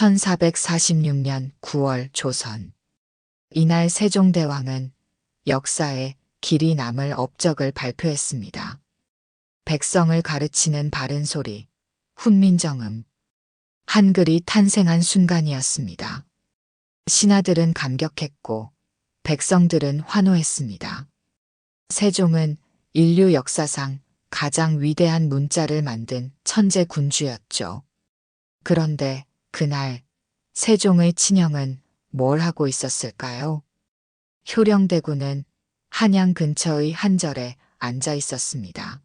1446년 9월 조선. 이날 세종대왕은 역사에 길이 남을 업적을 발표했습니다. 백성을 가르치는 바른 소리, 훈민정음. 한글이 탄생한 순간이었습니다. 신하들은 감격했고 백성들은 환호했습니다. 세종은 인류 역사상 가장 위대한 문자를 만든 천재 군주였죠. 그런데 그날 세종의 친형은 뭘 하고 있었을까요? 효령대군은 한양 근처의 한 절에 앉아 있었습니다.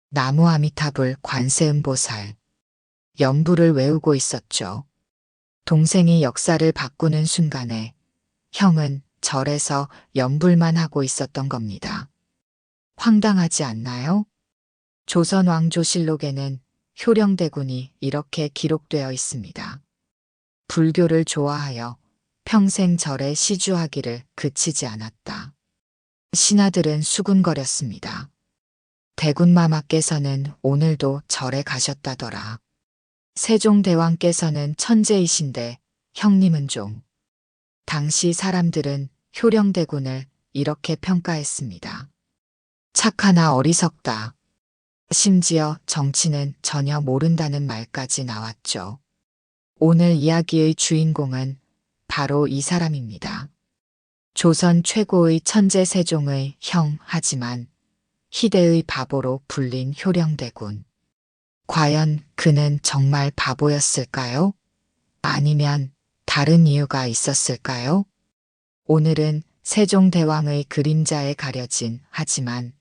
나무 아미타불 관세음보살 연부를 외우고 있었죠. 동생이 역사를 바꾸는 순간에 형은 절에서 연불만 하고 있었던 겁니다. 황당하지 않나요? 조선 왕조실록에는 효령대군이 이렇게 기록되어 있습니다. 불교를 좋아하여 평생 절에 시주하기를 그치지 않았다. 신하들은 수군거렸습니다. 대군마마께서는 오늘도 절에 가셨다더라. 세종대왕께서는 천재이신데 형님은 좀. 당시 사람들은 효령대군을 이렇게 평가했습니다. 착하나 어리석다. 심지어 정치는 전혀 모른다는 말까지 나왔죠. 오늘 이야기의 주인공은 바로 이 사람입니다. 조선 최고의 천재 세종의 형 하지만 희대의 바보로 불린 효령대군. 과연 그는 정말 바보였을까요? 아니면 다른 이유가 있었을까요? 오늘은 세종대왕의 그림자에 가려진 하지만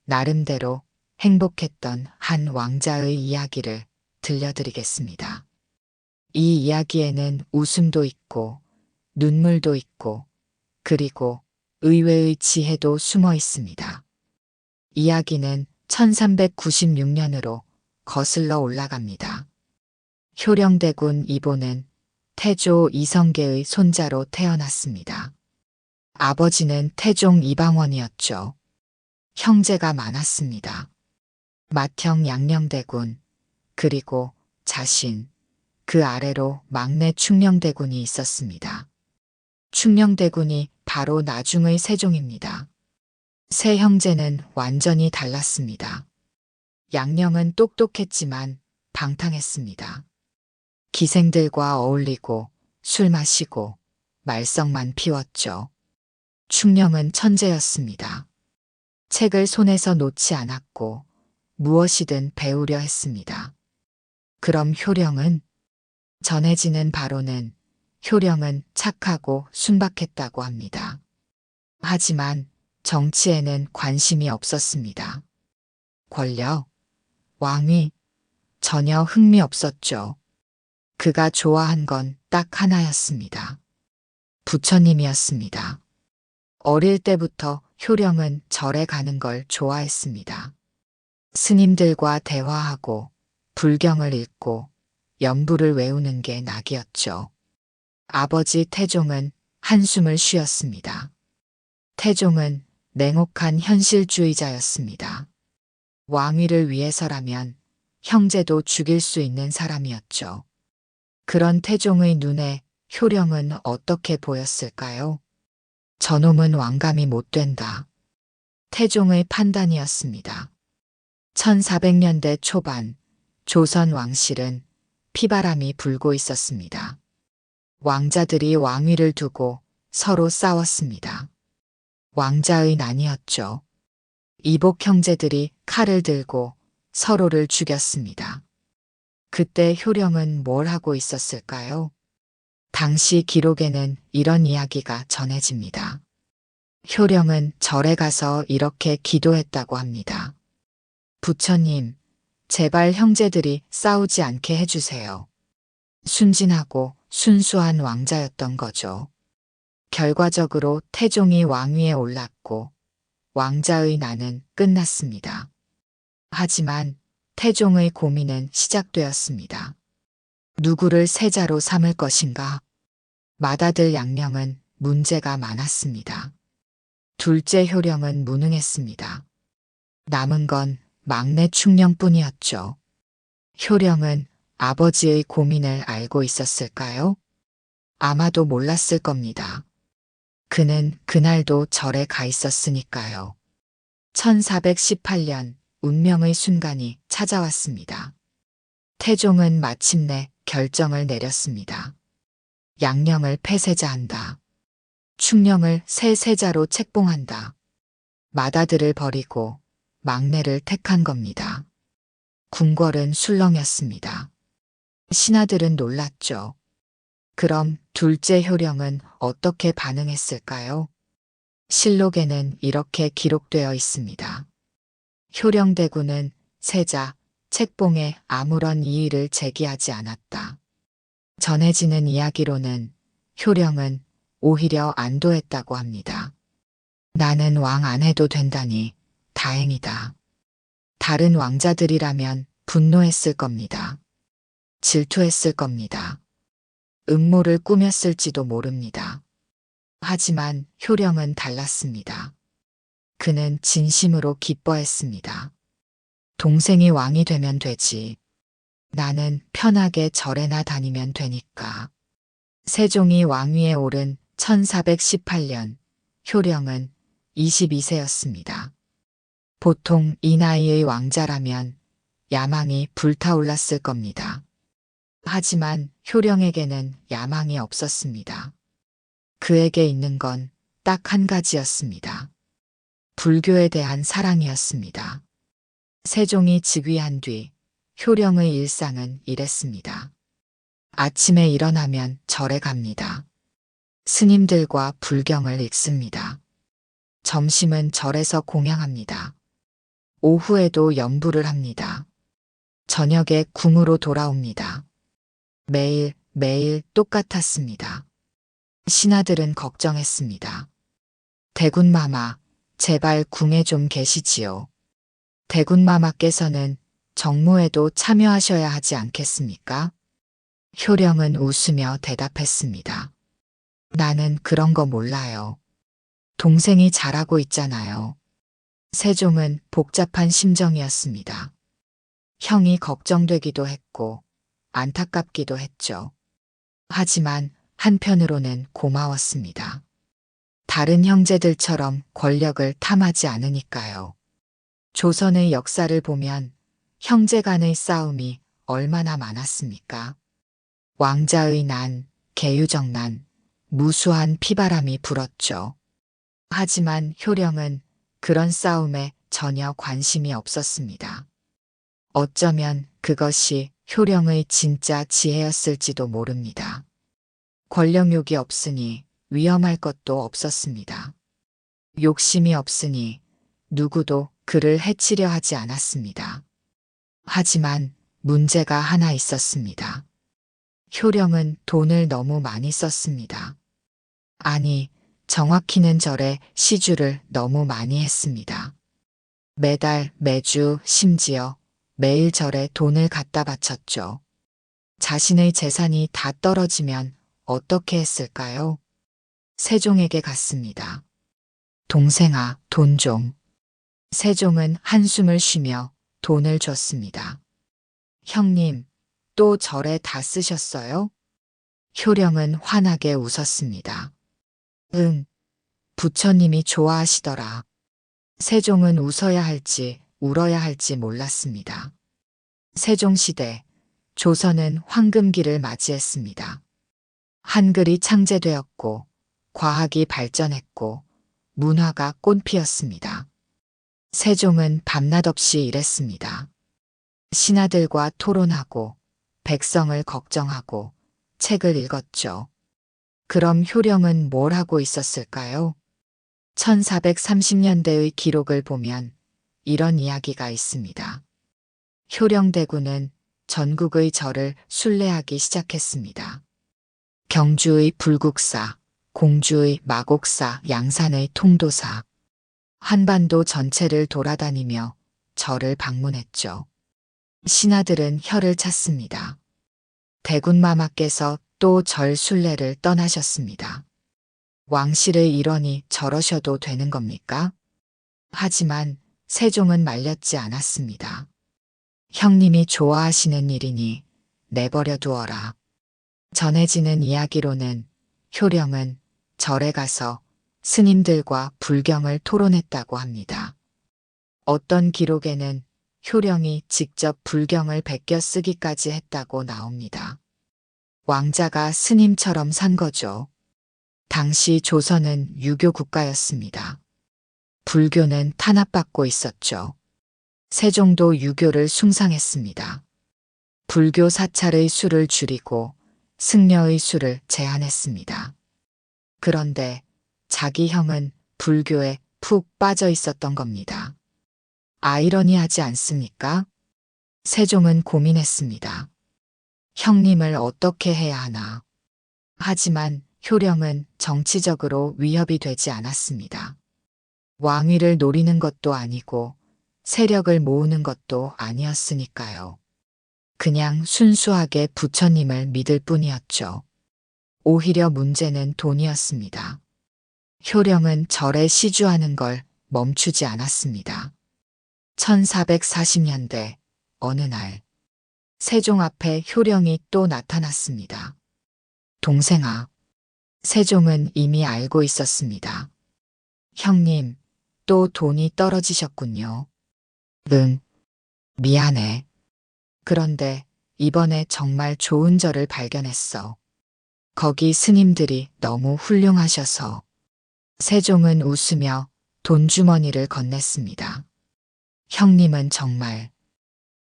나름대로 행복했던 한 왕자의 이야기를 들려드리겠습니다. 이 이야기에는 웃음도 있고 눈물도 있고 그리고 의외의 지혜도 숨어 있습니다. 이야기는 1396년으로 거슬러 올라갑니다. 효령대군 이보는 태조 이성계의 손자로 태어났습니다. 아버지는 태종 이방원이었죠. 형제가 많았습니다. 맏형 양녕대군, 그리고 자신, 그 아래로 막내 충녕대군이 있었습니다. 충녕대군이 바로 나중의 세종입니다. 세 형제는 완전히 달랐습니다. 양녕은 똑똑했지만 방탕했습니다. 기생들과 어울리고 술 마시고 말썽만 피웠죠. 충녕은 천재였습니다. 책을 손에서 놓지 않았고 무엇이든 배우려 했습니다. 그럼 효령은? 전해지는 바로는 효령은 착하고 순박했다고 합니다. 하지만 정치에는 관심이 없었습니다. 권력, 왕위, 전혀 흥미 없었죠. 그가 좋아한 건 딱 하나였습니다. 부처님이었습니다. 어릴 때부터 효령은 절에 가는 걸 좋아했습니다. 스님들과 대화하고 불경을 읽고 연부를 외우는 게 낙이었죠. 아버지 태종은 한숨을 쉬었습니다. 태종은 냉혹한 현실주의자였습니다. 왕위를 위해서라면 형제도 죽일 수 있는 사람이었죠. 그런 태종의 눈에 효령은 어떻게 보였을까요? 저놈은 왕감이 못 된다. 태종의 판단이었습니다. 1400년대 초반 조선 왕실은 피바람이 불고 있었습니다. 왕자들이 왕위를 두고 서로 싸웠습니다. 왕자의 난이었죠. 이복 형제들이 칼을 들고 서로를 죽였습니다. 그때 효령은 뭘 하고 있었을까요? 당시 기록에는 이런 이야기가 전해집니다. 효령은 절에 가서 이렇게 기도했다고 합니다. 부처님, 제발 형제들이 싸우지 않게 해주세요. 순진하고 순수한 왕자였던 거죠. 결과적으로 태종이 왕위에 올랐고 왕자의 난은 끝났습니다. 하지만 태종의 고민은 시작되었습니다. 누구를 세자로 삼을 것인가? 맏아들 양녕은 문제가 많았습니다. 둘째 효령은 무능했습니다. 남은 건 막내 충녕뿐이었죠. 효령은 아버지의 고민을 알고 있었을까요? 아마도 몰랐을 겁니다. 그는 그날도 절에 가 있었으니까요. 1418년 운명의 순간이 찾아왔습니다. 태종은 마침내 결정을 내렸습니다. 양령을 폐세자한다. 충령을 새 세자로 책봉한다. 맏아들을 버리고 막내를 택한 겁니다. 궁궐은 술렁였습니다. 신하들은 놀랐죠. 그럼 둘째 효령은 어떻게 반응했을까요? 실록에는 이렇게 기록되어 있습니다. 효령대군은 세자, 책봉에 아무런 이의를 제기하지 않았다. 전해지는 이야기로는 효령은 오히려 안도했다고 합니다. 나는 왕 안 해도 된다니 다행이다. 다른 왕자들이라면 분노했을 겁니다. 질투했을 겁니다. 음모를 꾸몄을지도 모릅니다. 하지만 효령은 달랐습니다. 그는 진심으로 기뻐했습니다. 동생이 왕이 되면 되지. 나는 편하게 절에나 다니면 되니까. 세종이 왕위에 오른 1418년, 효령은 22세였습니다. 보통 이 나이의 왕자라면 야망이 불타올랐을 겁니다. 하지만 효령에게는 야망이 없었습니다. 그에게 있는 건 딱 한 가지였습니다. 불교에 대한 사랑이었습니다. 세종이 즉위한 뒤 효령의 일상은 이랬습니다. 아침에 일어나면 절에 갑니다. 스님들과 불경을 읽습니다. 점심은 절에서 공양합니다. 오후에도 연부를 합니다. 저녁에 궁으로 돌아옵니다. 매일 똑같았습니다. 신하들은 걱정했습니다. 대군마마, 제발 궁에 좀 계시지요. 대군마마께서는 정무에도 참여하셔야 하지 않겠습니까? 효령은 웃으며 대답했습니다. 나는 그런 거 몰라요. 동생이 잘하고 있잖아요. 세종은 복잡한 심정이었습니다. 형이 걱정되기도 했고 안타깝기도 했죠. 하지만 한편으로는 고마웠습니다. 다른 형제들처럼 권력을 탐하지 않으니까요. 조선의 역사를 보면 형제 간의 싸움이 얼마나 많았습니까? 왕자의 난, 계유정 난, 무수한 피바람이 불었죠. 하지만 효령은 그런 싸움에 전혀 관심이 없었습니다. 어쩌면 그것이 효령의 진짜 지혜였을지도 모릅니다. 권력욕이 없으니 위험할 것도 없었습니다. 욕심이 없으니 누구도 그를 해치려 하지 않았습니다. 하지만 문제가 하나 있었습니다. 효령은 돈을 너무 많이 썼습니다. 아니, 정확히는 절에 시주를 너무 많이 했습니다. 매달, 매주, 심지어 매일 절에 돈을 갖다 바쳤죠. 자신의 재산이 다 떨어지면 어떻게 했을까요? 세종에게 갔습니다. 동생아, 돈 좀. 세종은 한숨을 쉬며 돈을 줬습니다. 형님, 또 절에 다 쓰셨어요? 효령은 환하게 웃었습니다. 응, 부처님이 좋아하시더라. 세종은 웃어야 할지 울어야 할지 몰랐습니다. 세종시대, 조선은 황금기를 맞이했습니다. 한글이 창제되었고, 과학이 발전했고, 문화가 꽃피었습니다. 세종은 밤낮 없이 일했습니다. 신하들과 토론하고, 백성을 걱정하고, 책을 읽었죠. 그럼 효령은 뭘 하고 있었을까요? 1430년대의 기록을 보면 이런 이야기가 있습니다. 효령대군은 전국의 절을 순례하기 시작했습니다. 경주의 불국사, 공주의 마곡사, 양산의 통도사, 한반도 전체를 돌아다니며 절을 방문했죠. 신하들은 혀를 찼습니다. 대군마마께서 또 절 순례를 떠나셨습니다. 왕실의 일원이 저러셔도 되는 겁니까? 하지만 세종은 말렸지 않았습니다. 형님이 좋아하시는 일이니 내버려 두어라. 전해지는 이야기로는 효령은 절에 가서 스님들과 불경을 토론했다고 합니다. 어떤 기록에는 효령이 직접 불경을 베껴 쓰기까지 했다고 나옵니다. 왕자가 스님처럼 산 거죠. 당시 조선은 유교 국가였습니다. 불교는 탄압받고 있었죠. 세종도 유교를 숭상했습니다. 불교 사찰의 수를 줄이고 승려의 수를 제한했습니다. 그런데 자기 형은 불교에 푹 빠져 있었던 겁니다. 아이러니하지 않습니까? 세종은 고민했습니다. 형님을 어떻게 해야 하나. 하지만 효령은 정치적으로 위협이 되지 않았습니다. 왕위를 노리는 것도 아니고 세력을 모으는 것도 아니었으니까요. 그냥 순수하게 부처님을 믿을 뿐이었죠. 오히려 문제는 돈이었습니다. 효령은 절에 시주하는 걸 멈추지 않았습니다. 1440년대 어느 날 세종 앞에 효령이 또 나타났습니다. 동생아. 세종은 이미 알고 있었습니다. 형님, 또 돈이 떨어지셨군요. 응, 미안해. 그런데 이번에 정말 좋은 절을 발견했어. 거기 스님들이 너무 훌륭하셔서. 세종은 웃으며 돈주머니를 건넸습니다. 형님은 정말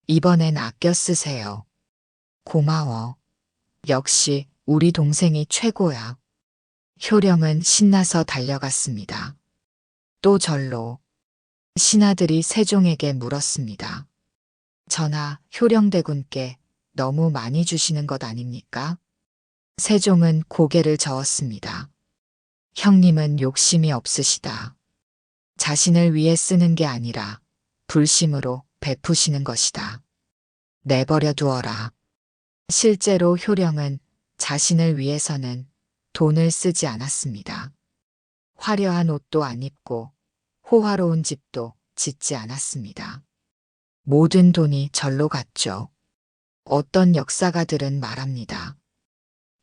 이번엔 아껴 쓰세요. 고마워. 역시 우리 동생이 최고야. 효령은 신나서 달려갔습니다. 또 절로. 신하들이 세종에게 물었습니다. 전하, 효령대군께 너무 많이 주시는 것 아닙니까? 세종은 고개를 저었습니다. 형님은 욕심이 없으시다. 자신을 위해 쓰는 게 아니라 불심으로 베푸시는 것이다. 내버려 두어라. 실제로 효령은 자신을 위해서는 돈을 쓰지 않았습니다. 화려한 옷도 안 입고 호화로운 집도 짓지 않았습니다. 모든 돈이 절로 갔죠. 어떤 역사가들은 말합니다.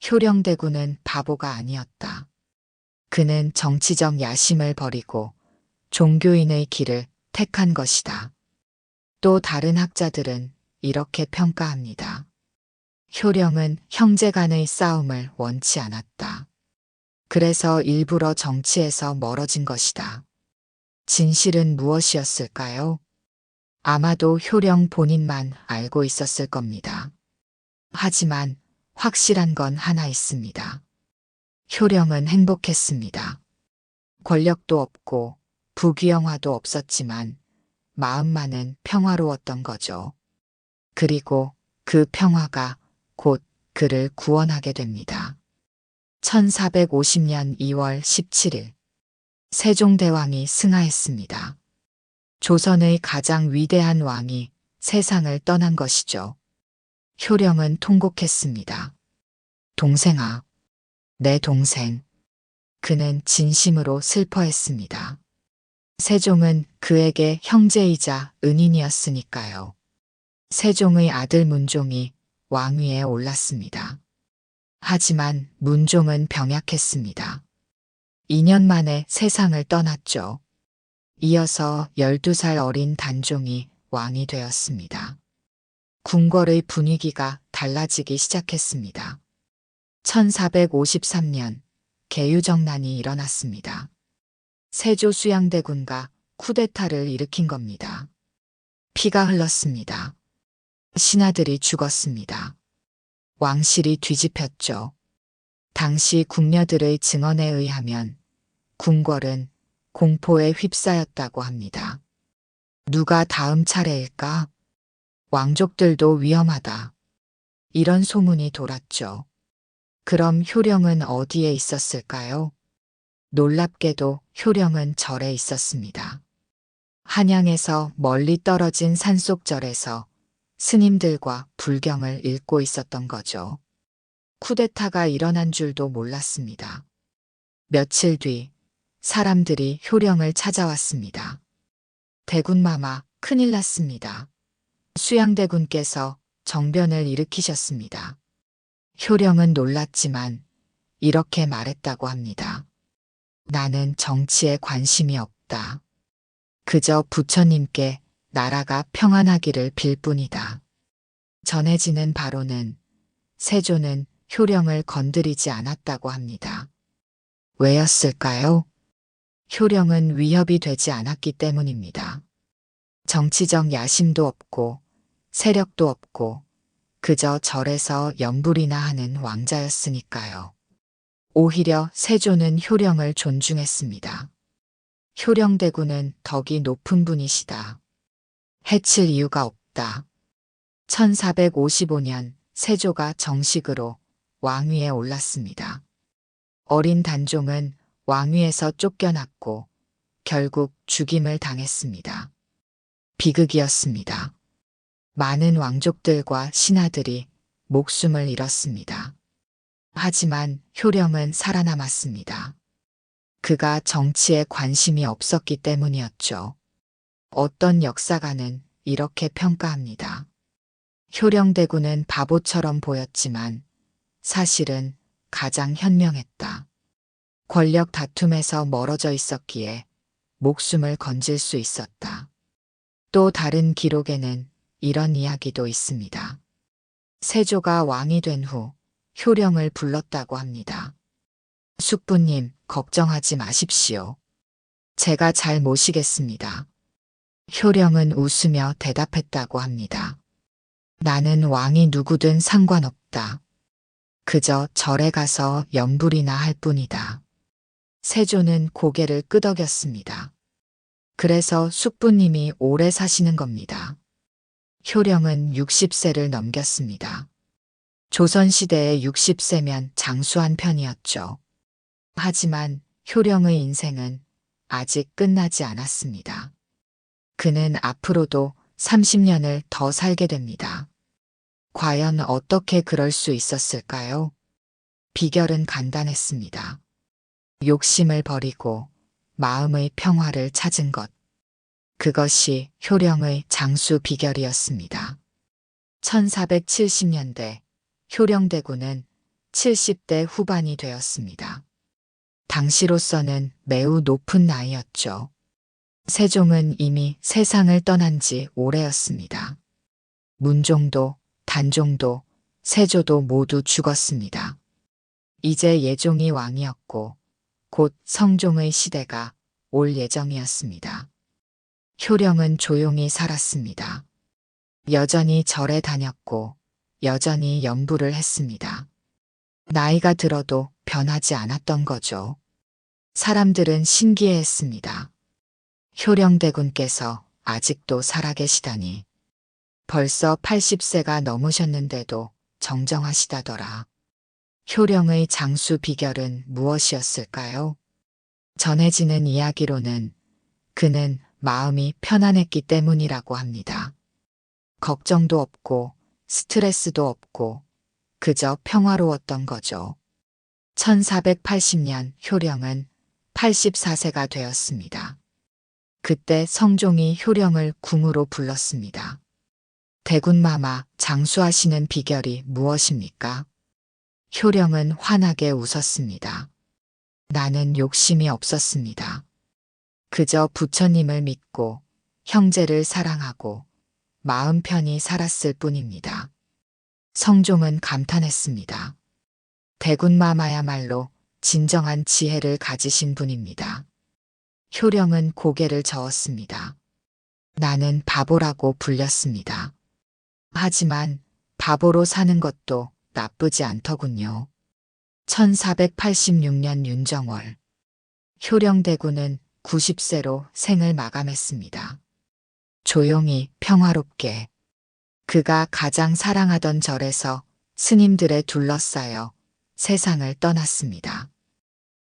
효령대군은 바보가 아니었다. 그는 정치적 야심을 버리고 종교인의 길을 택한 것이다. 또 다른 학자들은 이렇게 평가합니다. 효령은 형제 간의 싸움을 원치 않았다. 그래서 일부러 정치에서 멀어진 것이다. 진실은 무엇이었을까요? 아마도 효령 본인만 알고 있었을 겁니다. 하지만 확실한 건 하나 있습니다. 효령은 행복했습니다. 권력도 없고 부귀영화도 없었지만 마음만은 평화로웠던 거죠. 그리고 그 평화가 곧 그를 구원하게 됩니다. 1450년 2월 17일 세종대왕이 승하했습니다. 조선의 가장 위대한 왕이 세상을 떠난 것이죠. 효령은 통곡했습니다. 동생아, 내 동생. 그는 진심으로 슬퍼했습니다. 세종은 그에게 형제이자 은인이었으니까요. 세종의 아들 문종이 왕위에 올랐습니다. 하지만 문종은 병약했습니다. 2년 만에 세상을 떠났죠. 이어서 12살 어린 단종이 왕이 되었습니다. 궁궐의 분위기가 달라지기 시작했습니다. 1453년 계유정난이 일어났습니다. 세조 수양대군과 쿠데타를 일으킨 겁니다. 피가 흘렀습니다. 신하들이 죽었습니다. 왕실이 뒤집혔죠. 당시 궁녀들의 증언에 의하면 궁궐은 공포에 휩싸였다고 합니다. 누가 다음 차례일까? 왕족들도 위험하다. 이런 소문이 돌았죠. 그럼 효령은 어디에 있었을까요? 놀랍게도 효령은 절에 있었습니다. 한양에서 멀리 떨어진 산속절에서 스님들과 불경을 읽고 있었던 거죠. 쿠데타가 일어난 줄도 몰랐습니다. 며칠 뒤 사람들이 효령을 찾아왔습니다. 대군마마, 큰일 났습니다. 수양대군께서 정변을 일으키셨습니다. 효령은 놀랐지만 이렇게 말했다고 합니다. 나는 정치에 관심이 없다. 그저 부처님께 나라가 평안하기를 빌 뿐이다. 전해지는 바로는 세조는 효령을 건드리지 않았다고 합니다. 왜였을까요? 효령은 위협이 되지 않았기 때문입니다. 정치적 야심도 없고 세력도 없고 그저 절에서 연불이나 하는 왕자였으니까요. 오히려 세조는 효령을 존중했습니다. 효령대군은 덕이 높은 분이시다. 해칠 이유가 없다. 1455년 세조가 정식으로 왕위에 올랐습니다. 어린 단종은 왕위에서 쫓겨났고 결국 죽임을 당했습니다. 비극이었습니다. 많은 왕족들과 신하들이 목숨을 잃었습니다. 하지만 효령은 살아남았습니다. 그가 정치에 관심이 없었기 때문이었죠. 어떤 역사가는 이렇게 평가합니다. 효령대군은 바보처럼 보였지만 사실은 가장 현명했다. 권력 다툼에서 멀어져 있었기에 목숨을 건질 수 있었다. 또 다른 기록에는 이런 이야기도 있습니다. 세조가 왕이 된 후 효령을 불렀다고 합니다. 숙부님, 걱정하지 마십시오. 제가 잘 모시겠습니다. 효령은 웃으며 대답했다고 합니다. 나는 왕이 누구든 상관없다. 그저 절에 가서 연불이나 할 뿐이다. 세조는 고개를 끄덕였습니다. 그래서 숙부님이 오래 사시는 겁니다. 효령은 60세를 넘겼습니다. 조선시대에 60세면 장수한 편이었죠. 하지만 효령의 인생은 아직 끝나지 않았습니다. 그는 앞으로도 30년을 더 살게 됩니다. 과연 어떻게 그럴 수 있었을까요? 비결은 간단했습니다. 욕심을 버리고 마음의 평화를 찾은 것. 그것이 효령의 장수 비결이었습니다. 1470년대 효령대군은 70대 후반이 되었습니다. 당시로서는 매우 높은 나이였죠. 세종은 이미 세상을 떠난 지 오래였습니다. 문종도, 단종도, 세조도 모두 죽었습니다. 이제 예종이 왕이었고 곧 성종의 시대가 올 예정이었습니다. 효령은 조용히 살았습니다. 여전히 절에 다녔고 여전히 연불을 했습니다. 나이가 들어도 변하지 않았던 거죠. 사람들은 신기해했습니다. 효령대군께서 아직도 살아계시다니. 벌써 80세가 넘으셨는데도 정정하시다더라. 효령의 장수 비결은 무엇이었을까요? 전해지는 이야기로는 그는 마음이 편안했기 때문이라고 합니다. 걱정도 없고 스트레스도 없고 그저 평화로웠던 거죠. 1480년 효령은 84세가 되었습니다. 그때 성종이 효령을 궁으로 불렀습니다. 대군마마, 장수하시는 비결이 무엇입니까? 효령은 환하게 웃었습니다. 나는 욕심이 없었습니다. 그저 부처님을 믿고 형제를 사랑하고 마음 편히 살았을 뿐입니다. 성종은 감탄했습니다. 대군마마야말로 진정한 지혜를 가지신 분입니다. 효령은 고개를 저었습니다. 나는 바보라고 불렸습니다. 하지만 바보로 사는 것도 나쁘지 않더군요. 1486년 윤정월 효령대군은 90세로 생을 마감했습니다. 조용히 평화롭게 그가 가장 사랑하던 절에서 스님들에 둘러싸여 세상을 떠났습니다.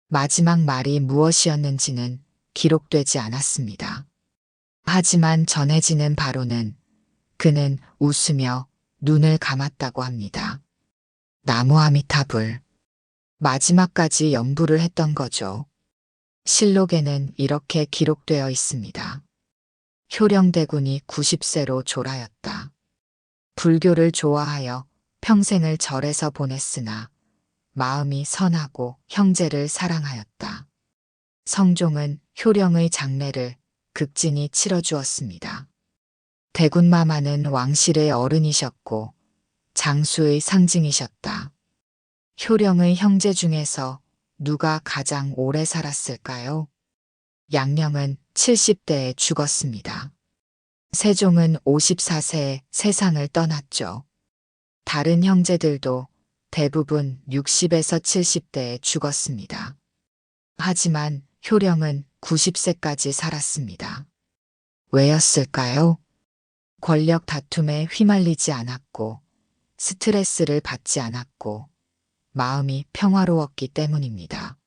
마지막 말이 무엇이었는지는 기록되지 않았습니다. 하지만 전해지는 바로는 그는 웃으며 눈을 감았다고 합니다. 나무아미타불. 마지막까지 연불을 했던 거죠. 실록에는 이렇게 기록되어 있습니다. 효령대군이 90세로 졸하였다. 불교를 좋아하여 평생을 절에서 보냈으나 마음이 선하고 형제를 사랑하였다. 성종은 효령의 장례를 극진히 치러주었습니다. 대군마마는 왕실의 어른이셨고 장수의 상징이셨다. 효령의 형제 중에서 누가 가장 오래 살았을까요? 양령은 70대에 죽었습니다. 세종은 54세에 세상을 떠났죠. 다른 형제들도 대부분 60에서 70대에 죽었습니다. 하지만 효령은 90세까지 살았습니다. 왜였을까요? 권력 다툼에 휘말리지 않았고, 스트레스를 받지 않았고, 마음이 평화로웠기 때문입니다.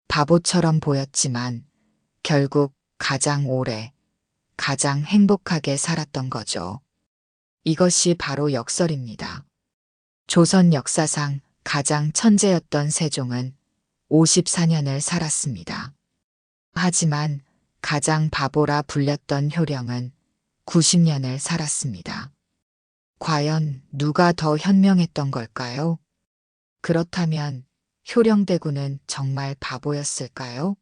바보처럼 보였지만 결국 가장 오래, 가장 행복하게 살았던 거죠. 이것이 바로 역설입니다. 조선 역사상 가장 천재였던 세종은 54년을 살았습니다. 하지만 가장 바보라 불렸던 효령은 90년을 살았습니다. 과연 누가 더 현명했던 걸까요? 그렇다면 효령대군은 정말 바보였을까요?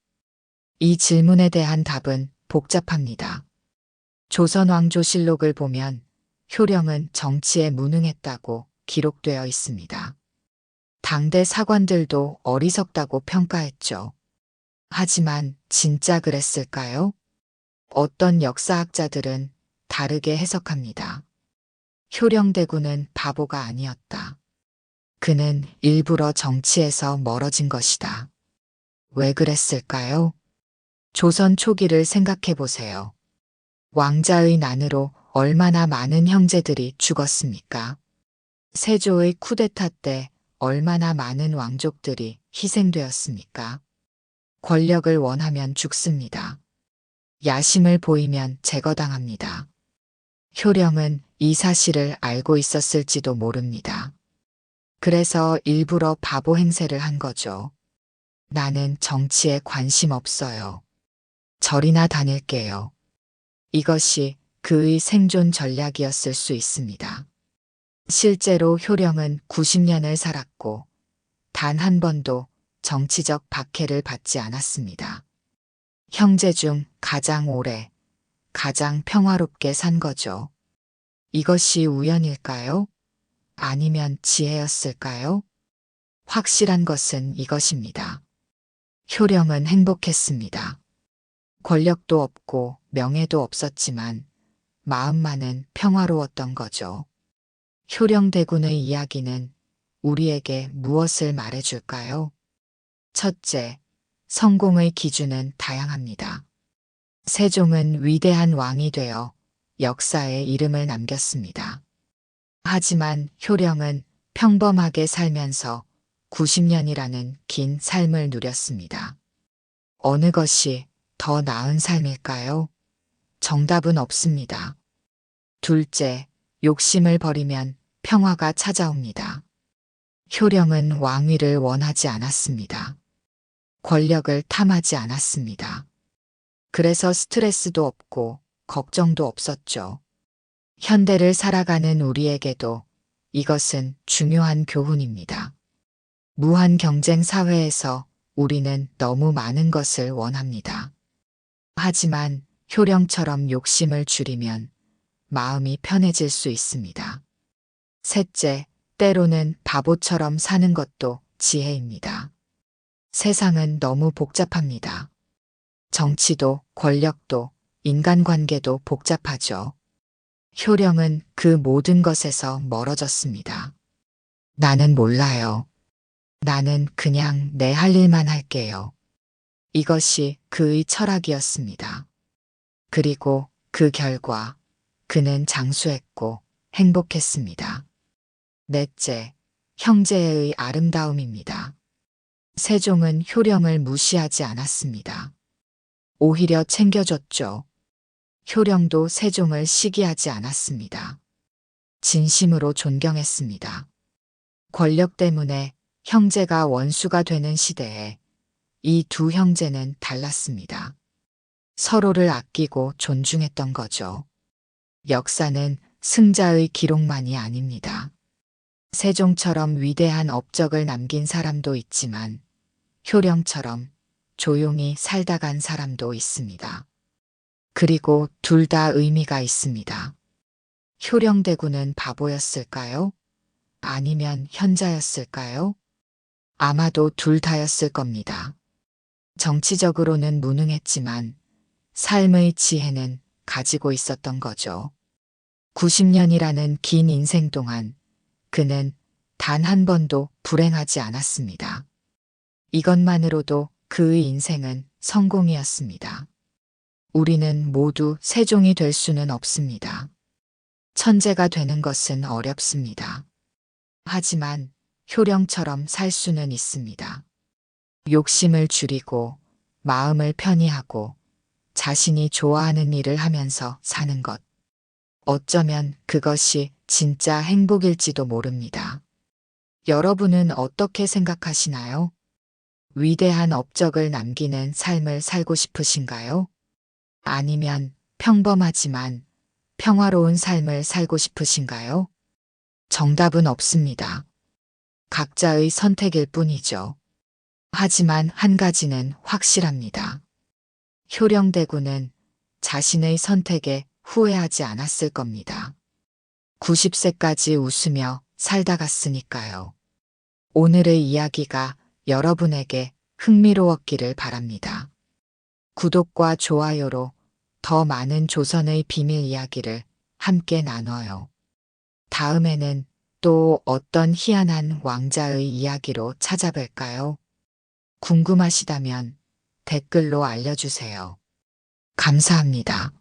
이 질문에 대한 답은 복잡합니다. 조선왕조실록을 보면 효령은 정치에 무능했다고 기록되어 있습니다. 당대 사관들도 어리석다고 평가했죠. 하지만 진짜 그랬을까요? 어떤 역사학자들은 다르게 해석합니다. 효령대군은 바보가 아니었다. 그는 일부러 정치에서 멀어진 것이다. 왜 그랬을까요? 조선 초기를 생각해 보세요. 왕자의 난으로 얼마나 많은 형제들이 죽었습니까? 세조의 쿠데타 때 얼마나 많은 왕족들이 희생되었습니까? 권력을 원하면 죽습니다. 야심을 보이면 제거당합니다. 효령은 이 사실을 알고 있었을지도 모릅니다. 그래서 일부러 바보 행세를 한 거죠. 나는 정치에 관심 없어요. 절이나 다닐게요. 이것이 그의 생존 전략이었을 수 있습니다. 실제로 효령은 90년을 살았고 단 한 번도 정치적 박해를 받지 않았습니다. 형제 중 가장 오래, 가장 평화롭게 산 거죠. 이것이 우연일까요? 아니면 지혜였을까요? 확실한 것은 이것입니다. 효령은 행복했습니다. 권력도 없고 명예도 없었지만 마음만은 평화로웠던 거죠. 효령대군의 이야기는 우리에게 무엇을 말해줄까요? 첫째, 성공의 기준은 다양합니다. 세종은 위대한 왕이 되어 역사에 이름을 남겼습니다. 하지만 효령은 평범하게 살면서 90년이라는 긴 삶을 누렸습니다. 어느 것이 더 나은 삶일까요? 정답은 없습니다. 둘째, 욕심을 버리면 평화가 찾아옵니다. 효령은 왕위를 원하지 않았습니다. 권력을 탐하지 않았습니다. 그래서 스트레스도 없고 걱정도 없었죠. 현대를 살아가는 우리에게도 이것은 중요한 교훈입니다. 무한 경쟁 사회에서 우리는 너무 많은 것을 원합니다. 하지만 효령처럼 욕심을 줄이면 마음이 편해질 수 있습니다. 셋째, 때로는 바보처럼 사는 것도 지혜입니다. 세상은 너무 복잡합니다. 정치도 권력도 인간관계도 복잡하죠. 효령은 그 모든 것에서 멀어졌습니다. 나는 몰라요. 나는 그냥 내 할 일만 할게요. 이것이 그의 철학이었습니다. 그리고 그 결과 그는 장수했고 행복했습니다. 넷째, 형제의 아름다움입니다. 세종은 효령을 무시하지 않았습니다. 오히려 챙겨줬죠. 효령도 세종을 시기하지 않았습니다. 진심으로 존경했습니다. 권력 때문에 형제가 원수가 되는 시대에 이 두 형제는 달랐습니다. 서로를 아끼고 존중했던 거죠. 역사는 승자의 기록만이 아닙니다. 세종처럼 위대한 업적을 남긴 사람도 있지만 효령처럼 조용히 살다 간 사람도 있습니다. 그리고 둘 다 의미가 있습니다. 효령대군은 바보였을까요? 아니면 현자였을까요? 아마도 둘 다였을 겁니다. 정치적으로는 무능했지만 삶의 지혜는 가지고 있었던 거죠. 90년이라는 긴 인생 동안 그는 단 한 번도 불행하지 않았습니다. 이것만으로도 그의 인생은 성공이었습니다. 우리는 모두 세종이 될 수는 없습니다. 천재가 되는 것은 어렵습니다. 하지만 효령처럼 살 수는 있습니다. 욕심을 줄이고 마음을 편히 하고 자신이 좋아하는 일을 하면서 사는 것. 어쩌면 그것이 진짜 행복일지도 모릅니다. 여러분은 어떻게 생각하시나요? 위대한 업적을 남기는 삶을 살고 싶으신가요? 아니면 평범하지만 평화로운 삶을 살고 싶으신가요? 정답은 없습니다. 각자의 선택일 뿐이죠. 하지만 한 가지는 확실합니다. 효령대군은 자신의 선택에 후회하지 않았을 겁니다. 90세까지 웃으며 살다 갔으니까요. 오늘의 이야기가 여러분에게 흥미로웠기를 바랍니다. 구독과 좋아요로 더 많은 조선의 비밀 이야기를 함께 나눠요. 다음에는 또 어떤 희한한 왕자의 이야기로 찾아뵐까요? 궁금하시다면 댓글로 알려주세요. 감사합니다.